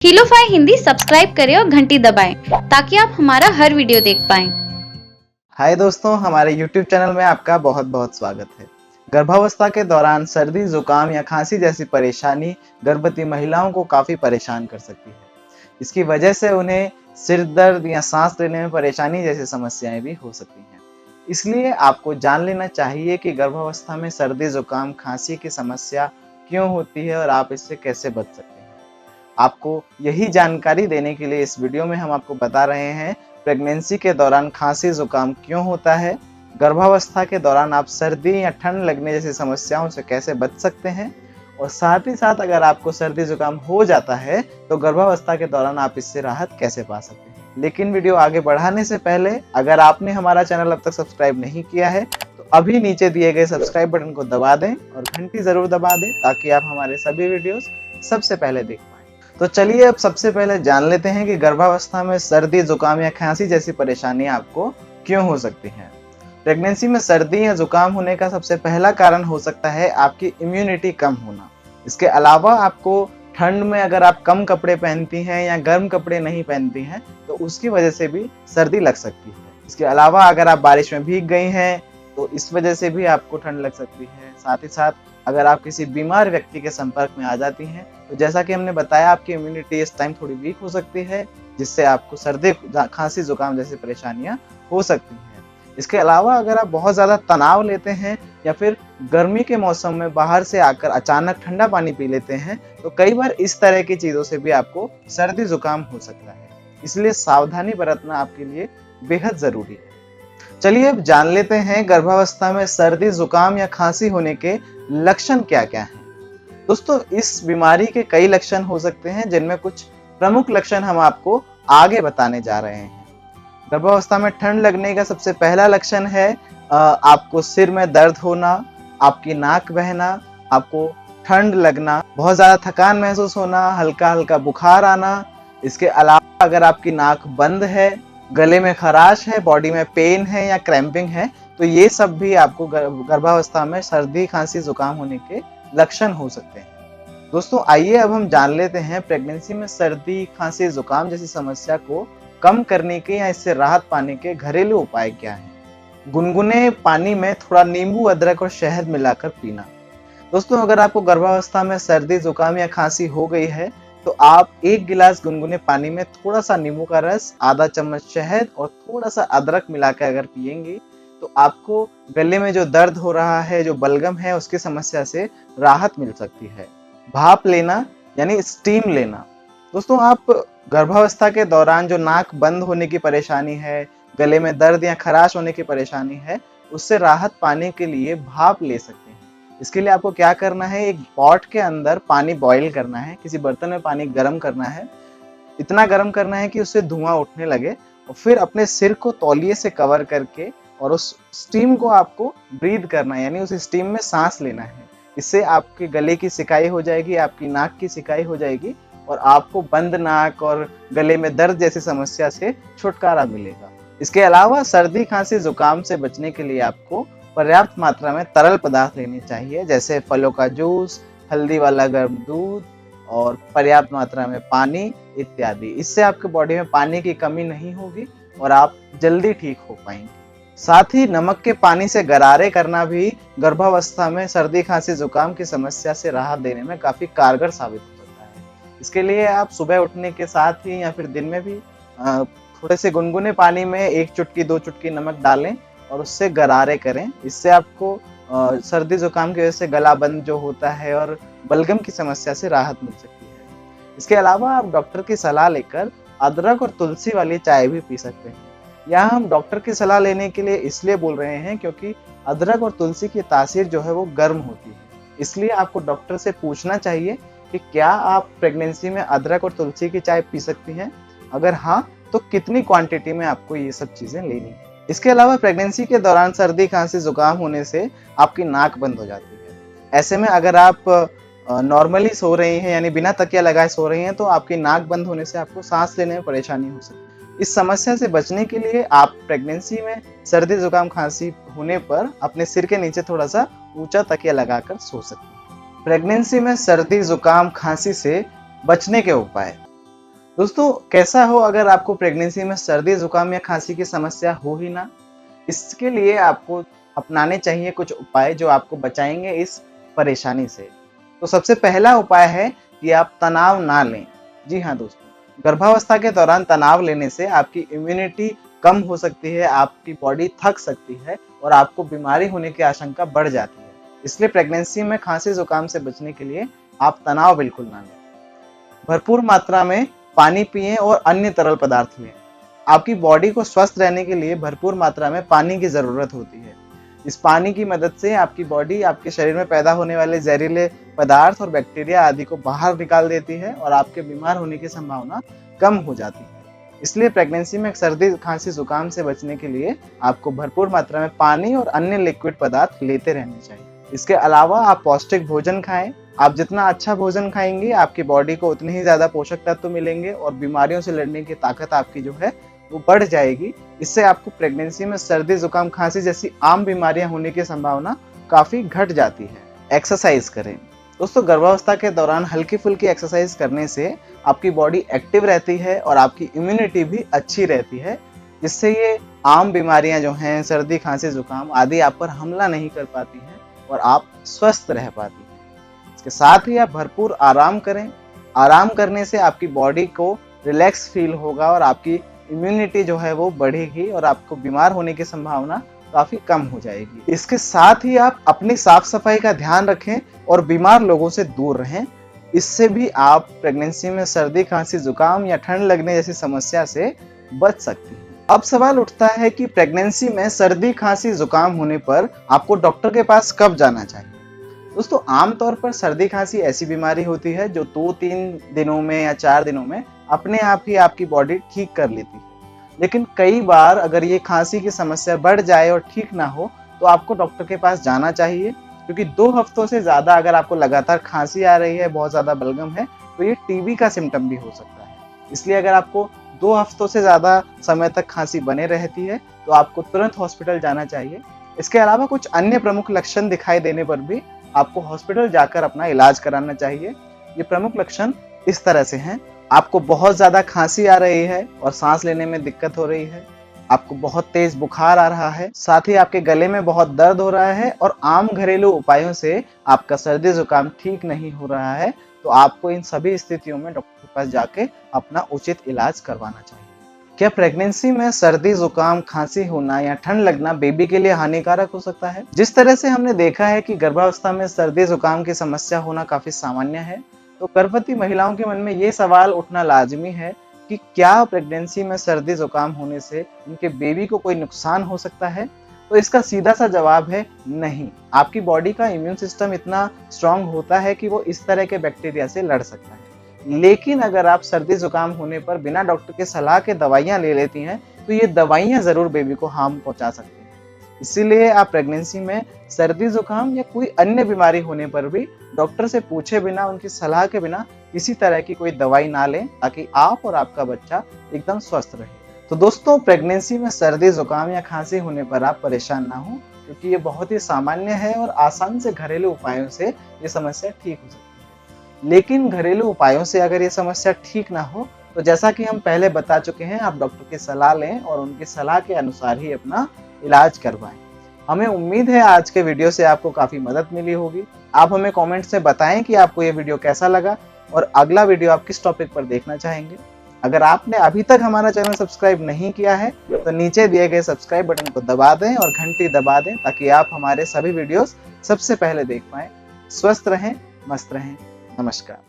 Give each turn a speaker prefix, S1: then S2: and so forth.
S1: हिलोफाई Hindi subscribe करें और घंटी दबाएं ताकि आप हमारा हर वीडियो देख पाएं।
S2: हाय दोस्तों, हमारे YouTube चैनल में आपका बहुत बहुत स्वागत है। गर्भावस्था के दौरान सर्दी, जुकाम या खांसी जैसी परेशानी गर्भवती महिलाओं को काफ़ी परेशान कर सकती है। इसकी वजह से उन्हें सिर दर्द या सांस लेने में परेशानी जैसी समस्याएं भी हो सकती हैं। इसलिए आपको जान लेना चाहिए कि गर्भावस्था में सर्दी, जुकाम, खांसी की समस्या क्यों होती है और आप इससे कैसे बच सकते हैं। आपको यही जानकारी देने के लिए इस वीडियो में हम आपको बता रहे हैं प्रेगनेंसी के दौरान खांसी जुकाम क्यों होता है, गर्भावस्था के दौरान आप सर्दी या ठंड लगने जैसी समस्याओं से कैसे बच सकते हैं, और साथ ही साथ अगर आपको सर्दी जुकाम हो जाता है तो गर्भावस्था के दौरान आप इससे राहत कैसे पा सकते हैं। लेकिन वीडियो आगे बढ़ाने से पहले अगर आपने हमारा चैनल अब तक सब्सक्राइब नहीं किया है तो अभी नीचे दिए गए सब्सक्राइब बटन को दबा दें और घंटी जरूर दबा दें ताकि आप हमारे सभी वीडियोस सबसे पहले देख पाएं। तो चलिए अब सबसे पहले जान लेते हैं कि गर्भावस्था में सर्दी, जुकाम या खांसी जैसी परेशानियां आपको क्यों हो सकती हैं। प्रेगनेंसी में सर्दी या जुकाम होने का सबसे पहला कारण हो सकता है आपकी इम्यूनिटी कम होना। इसके अलावा आपको ठंड में अगर आप कम कपड़े पहनती हैं या गर्म कपड़े नहीं पहनती हैं तो उसकी वजह से भी सर्दी लग सकती है। इसके अलावा अगर आप बारिश में भीग गई हैं तो इस वजह से भी आपको ठंड लग सकती है। साथ ही साथ अगर आप किसी बीमार व्यक्ति के संपर्क में आ जाती हैं तो जैसा कि हमने बताया आपकी इम्यूनिटी इस टाइम थोड़ी वीक हो सकती है, जिससे आपको सर्दी, खांसी, जुकाम जैसी परेशानियां हो सकती हैं। इसके अलावा अगर आप बहुत ज़्यादा तनाव लेते हैं या फिर गर्मी के मौसम में बाहर से आकर अचानक ठंडा पानी पी लेते हैं तो कई बार इस तरह की चीज़ों से भी आपको सर्दी जुकाम हो सकता है। इसलिए सावधानी बरतना आपके लिए बेहद ज़रूरी है। चलिए अब जान लेते हैं गर्भावस्था में सर्दी, जुकाम या खांसी होने के लक्षण क्या क्या हैं। दोस्तों, इस बीमारी के कई लक्षण हो सकते हैं जिनमें कुछ प्रमुख लक्षण हम आपको आगे बताने जा रहे हैं। गर्भावस्था में ठंड लगने का सबसे पहला लक्षण है आपको सिर में दर्द होना, आपकी नाक बहना, आपको ठंड लगना, बहुत ज्यादा थकान महसूस होना, हल्का हल्का बुखार आना। इसके अलावा अगर आपकी नाक बंद है, गले में खराश है, बॉडी में पेन है या क्रैम्पिंग है तो ये सब भी आपको गर्भावस्था में सर्दी, खांसी, जुकाम होने के लक्षण हो सकते हैं। दोस्तों, आइए अब हम जान लेते हैं प्रेगनेंसी में सर्दी, खांसी, जुकाम जैसी समस्या को कम करने के या इससे राहत पाने के घरेलू उपाय क्या हैं। गुनगुने पानी में थोड़ा नींबू, अदरक और शहद मिलाकर पीना। दोस्तों, अगर आपको गर्भावस्था में सर्दी, जुकाम या खांसी हो गई है तो आप 1 गिलास गुनगुने पानी में थोड़ा सा नींबू का रस, आधा चम्मच शहद और थोड़ा सा अदरक मिलाकर अगर पिएंगे तो आपको गले में जो दर्द हो रहा है, जो बलगम है, उसकी समस्या से राहत मिल सकती है। भाप लेना यानी स्टीम लेना। दोस्तों, आप गर्भावस्था के दौरान जो नाक बंद होने की परेशानी है, गले में दर्द या खराश होने की परेशानी है, उससे राहत पाने के लिए भाप ले सकते हैं। इसके लिए आपको क्या करना है, एक पॉट के अंदर पानी बॉईल करना है, किसी बर्तन में पानी गर्म करना है, इतना गर्म करना है कि उससे धुआं उठने लगे और फिर अपने सिर को तौलिए से कवर करके और उस स्टीम को आपको ब्रीथ करना है, यानी उस स्टीम में सांस लेना है। इससे आपके गले की सिकाई हो जाएगी, आपकी नाक की सिकाई हो जाएगी और आपको बंद नाक और गले में दर्द जैसी समस्या से छुटकारा मिलेगा। इसके अलावा सर्दी, खांसी, जुकाम से बचने के लिए आपको पर्याप्त मात्रा में तरल पदार्थ लेने चाहिए, जैसे फलों का जूस, हल्दी वाला गर्म दूध और पर्याप्त मात्रा में पानी इत्यादि। इससे आपके बॉडी में पानी की कमी नहीं होगी और आप जल्दी ठीक हो पाएंगे। साथ ही नमक के पानी से गरारे करना भी गर्भावस्था में सर्दी, खांसी, जुकाम की समस्या से राहत देने में काफी कारगर साबित हो सकता है। इसके लिए आप सुबह उठने के साथ ही या फिर दिन में भी थोड़े से गुनगुने पानी में 1 चुटकी 2 चुटकी नमक डालें और उससे गरारे करें। इससे आपको सर्दी, जुकाम की वजह से गला बंद जो होता है और बलगम की समस्या से राहत मिल सकती है। इसके अलावा आप डॉक्टर की सलाह लेकर अदरक और तुलसी वाली चाय भी पी सकते हैं। यहाँ हम डॉक्टर की सलाह लेने के लिए इसलिए बोल रहे हैं क्योंकि अदरक और तुलसी की तासीर जो है वो गर्म होती है। इसलिए आपको डॉक्टर से पूछना चाहिए कि क्या आप प्रेगनेंसी में अदरक और तुलसी की चाय पी सकती हैं। अगर हाँ तो कितनी क्वांटिटी में आपको ये सब चीजें लेनी है। इसके अलावा प्रेगनेंसी के दौरान सर्दी, खांसी, जुकाम होने से आपकी नाक बंद हो जाती है। ऐसे में अगर आप नॉर्मली सो रही हैं, यानी बिना तकिया लगाए सो रही हैं, तो आपकी नाक बंद होने से आपको सांस लेने में परेशानी हो सकती है। इस समस्या से बचने के लिए आप प्रेगनेंसी में सर्दी, जुकाम, खांसी होने पर अपने सिर के नीचे थोड़ा सा ऊंचा तकिया लगाकर सो सकते हैं। प्रेगनेंसी में सर्दी, जुकाम, खांसी से बचने के उपाय। दोस्तों कैसा हो अगर आपको प्रेगनेंसी में सर्दी जुकाम या खांसी की समस्या हो ही ना, इसके लिए आपको अपनाने चाहिए कुछ उपाय जो आपको बचाएंगे इस परेशानी से। तो सबसे पहला उपाय है कि आप तनाव ना लें। जी हाँ दोस्तों, गर्भावस्था के दौरान तनाव लेने से आपकी इम्यूनिटी कम हो सकती है, आपकी बॉडी थक सकती है और आपको बीमारी होने की आशंका बढ़ जाती है। इसलिए प्रेगनेंसी में खांसी जुकाम से बचने के लिए आप तनाव बिल्कुल ना लें। भरपूर मात्रा में पानी पिएं और अन्य तरल पदार्थ लें। आपकी बॉडी को स्वस्थ रहने के लिए भरपूर मात्रा में पानी की ज़रूरत होती है। इस पानी की मदद से आपकी बॉडी आपके शरीर में पैदा होने वाले जहरीले पदार्थ और बैक्टीरिया आदि को बाहर निकाल देती है और आपके बीमार होने की संभावना कम हो जाती है। इसलिए प्रेगनेंसी में सर्दी खांसी जुकाम से बचने के लिए आपको भरपूर मात्रा में पानी और अन्य लिक्विड पदार्थ लेते रहने चाहिए। इसके अलावा आप पौष्टिक भोजन खाएं। आप जितना अच्छा भोजन खाएंगे आपकी बॉडी को उतने ही ज़्यादा पोषक तत्व मिलेंगे और बीमारियों से लड़ने की ताकत आपकी जो है वो बढ़ जाएगी। इससे आपको प्रेगनेंसी में सर्दी जुकाम खांसी जैसी आम बीमारियां होने की संभावना काफ़ी घट जाती है। एक्सरसाइज करें। दोस्तों गर्भावस्था के दौरान हल्की फुल्की एक्सरसाइज करने से आपकी बॉडी एक्टिव रहती है और आपकी इम्यूनिटी भी अच्छी रहती है, जिससे ये आम बीमारियां जो हैं सर्दी खांसी जुकाम आदि आप पर हमला नहीं कर पाती हैं और आप स्वस्थ रह पाती हैं। इसके साथ ही आप भरपूर आराम करें। आराम करने से आपकी बॉडी को रिलैक्स फील होगा और आपकी इम्यूनिटी जो है वो बढ़ेगी और आपको बीमार होने की संभावना काफ़ी कम हो जाएगी। इसके साथ ही आप अपनी साफ सफाई का ध्यान रखें और बीमार लोगों से दूर रहें। इससे भी आप प्रेगनेंसी में सर्दी खांसी जुकाम या ठंड लगने जैसी समस्या से बच सकती हैं। अब सवाल उठता है कि प्रेगनेंसी में सर्दी खांसी जुकाम होने पर आपको डॉक्टर के पास कब जाना चाहिए। दोस्तों आमतौर पर सर्दी खांसी ऐसी बीमारी होती है जो 2-3 दिनों में या 4 दिनों में अपने आप ही आपकी बॉडी ठीक कर लेती है। लेकिन कई बार अगर ये खांसी की समस्या बढ़ जाए और ठीक ना हो तो आपको डॉक्टर के पास जाना चाहिए, क्योंकि 2 हफ्तों से ज़्यादा अगर आपको लगातार खांसी आ रही है, बहुत ज़्यादा बलगम है, तो ये टीबी का सिम्टम भी हो सकता है। इसलिए अगर आपको 2 हफ्तों से ज़्यादा समय तक खांसी बने रहती है तो आपको तुरंत हॉस्पिटल जाना चाहिए। इसके अलावा कुछ अन्य प्रमुख लक्षण दिखाई देने पर भी आपको हॉस्पिटल जाकर अपना इलाज कराना चाहिए। ये प्रमुख लक्षण इस तरह से हैं। आपको बहुत ज़्यादा खांसी आ रही है और सांस लेने में दिक्कत हो रही है, आपको बहुत तेज बुखार आ रहा है, साथ ही आपके गले में बहुत दर्द हो रहा है और आम घरेलू उपायों से आपका सर्दी जुकाम ठीक नहीं हो रहा है, तो आपको इन सभी स्थितियों में डॉक्टर के पास जाके अपना उचित इलाज करवाना चाहिए। क्या प्रेगनेंसी में सर्दी जुकाम खांसी होना या ठंड लगना बेबी के लिए हानिकारक हो सकता है? जिस तरह से हमने देखा है कि गर्भावस्था में सर्दी जुकाम की समस्या होना काफी सामान्य है, तो गर्भवती महिलाओं के मन में ये सवाल उठना लाजमी है कि क्या प्रेगनेंसी में सर्दी जुकाम होने से उनके बेबी को कोई नुकसान हो सकता है। तो इसका सीधा सा जवाब है नहीं। आपकी बॉडी का इम्यून सिस्टम इतना स्ट्रांग होता है कि वो इस तरह के बैक्टीरिया से लड़ सकता है। लेकिन अगर आप सर्दी जुकाम होने पर बिना डॉक्टर के सलाह के दवाइयाँ ले लेती हैं तो ये दवाइयाँ ज़रूर बेबी को हार्म पहुँचा सकती हैं। इसीलिए आप प्रेगनेंसी में सर्दी जुकाम या कोई अन्य बीमारी होने पर भी डॉक्टर से पूछे बिना, उनकी सलाह के बिना किसी तरह की कोई दवाई ना लें, ताकि आप और आपका बच्चा एकदम स्वस्थ रहे। तो दोस्तों प्रेगनेंसी में सर्दी जुकाम या खांसी होने पर आप परेशान ना हो, क्योंकि ये बहुत ही सामान्य है और आसान से घरेलू उपायों से ये समस्या ठीक हो सकती है। लेकिन घरेलू उपायों से अगर ये समस्या ठीक ना हो तो जैसा कि हम पहले बता चुके हैं, आप डॉक्टर की सलाह लें और उनकी सलाह के अनुसार ही अपना इलाज करवाएं। हमें उम्मीद है आज के वीडियो से आपको काफ़ी मदद मिली होगी। आप हमें कमेंट से बताएं कि आपको ये वीडियो कैसा लगा और अगला वीडियो आप किस टॉपिक पर देखना चाहेंगे। अगर आपने अभी तक हमारा चैनल सब्सक्राइब नहीं किया है तो नीचे दिए गए सब्सक्राइब बटन को दबा दें और घंटी दबा दें, ताकि आप हमारे सभी वीडियोस सबसे पहले देख पाएं। स्वस्थ रहें, मस्त रहें। नमस्कार।